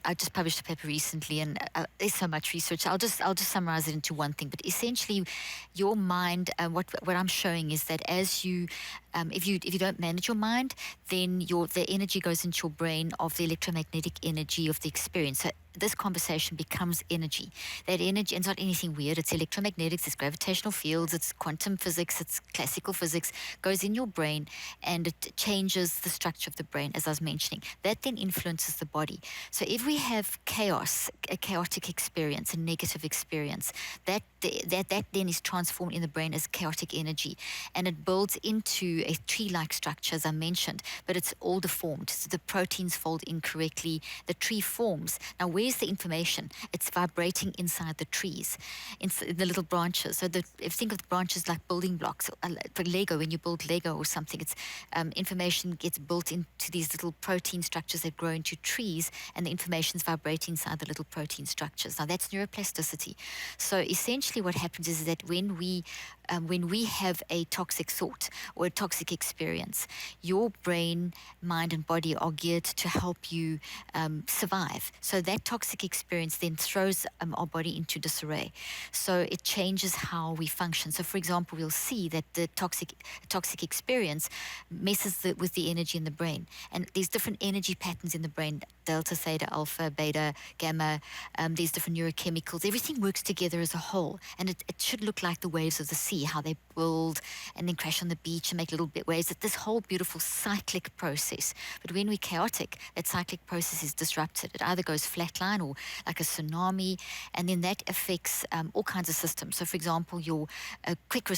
I just published a paper recently, and there's so much research. I'll just summarize it into one thing. But essentially, your mind. What I'm showing is that as you, if you don't manage your mind, then the energy goes into your brain of the electromagnetic energy of the experience. So this conversation becomes energy. That energy, and it's not anything weird. It's electromagnetics, it's gravitational fields, it's quantum physics, it's classical physics, goes in your brain, and it changes the structure of the brain, as I was mentioning. That then influences the body. So if we have chaos, a chaotic experience, a negative experience, that then is transformed in the brain as chaotic energy, and it builds into a tree-like structure, as I mentioned, but it's all deformed. So the proteins fold incorrectly, the tree forms. Now, where's the information? It's vibrating inside the trees, in the little branches. So if you think of the branches like building blocks, for Lego, when you build Lego or something, it's information gets built into these little protein structures that grow into trees, and the information is vibrating inside the little protein structures. Now, that's neuroplasticity. So essentially what happens is that when we have a toxic thought or a toxic experience, your brain, mind, and body are geared to help you survive. So that toxic experience then throws our body into disarray. So it changes how we function. So, for example, we'll see that the toxic experience messes with the energy in the brain, and these different energy patterns in the brain, delta, theta, alpha, beta, gamma, these different neurochemicals, everything works together as a whole, and it should look like the waves of the sea, how they build and then crash on the beach and make little bit waves. That this whole beautiful cyclic process. But when we're chaotic, that cyclic process is disrupted. It either goes flatline or like a tsunami, and then that affects all kinds of systems. So, for example, a quick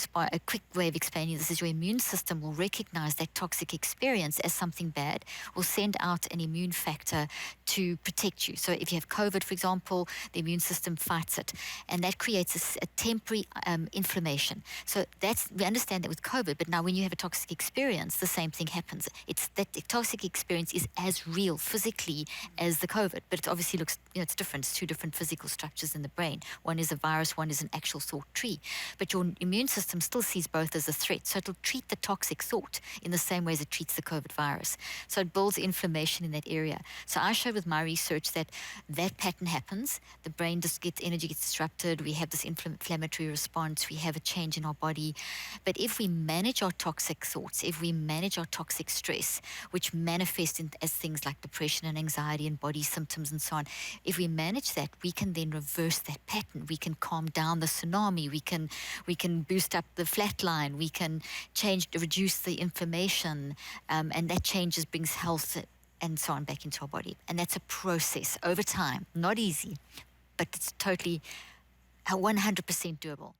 way of explaining this is your immune system will recognize that toxic experience as something bad, will send out an immune factor to protect you. So, if you have COVID, for example, the immune system fights it, and that creates a temporary inflammation. So we understand that with COVID, but now when you have a toxic experience, the same thing happens. It's that the toxic experience is as real physically as the COVID, but it obviously looks, it's different. It's two different physical structures in the brain. One is a virus, one is an actual thought tree. But your immune system still sees both as a threat. So it'll treat the toxic thought in the same way as it treats the COVID virus. So it builds inflammation in that area. So I showed with my research that pattern happens. The brain just energy gets disrupted. We have this inflammatory response. We have a change in our body. But if we manage our toxic thoughts, if we manage our toxic stress, which manifests as things like depression and anxiety and body symptoms and so on, if we manage that, we can then reverse that pattern. We can calm down the tsunami. We can boost up the flat line. We can reduce the inflammation, and that brings health and so on back into our body. And that's a process over time. Not easy, but it's totally 100% doable.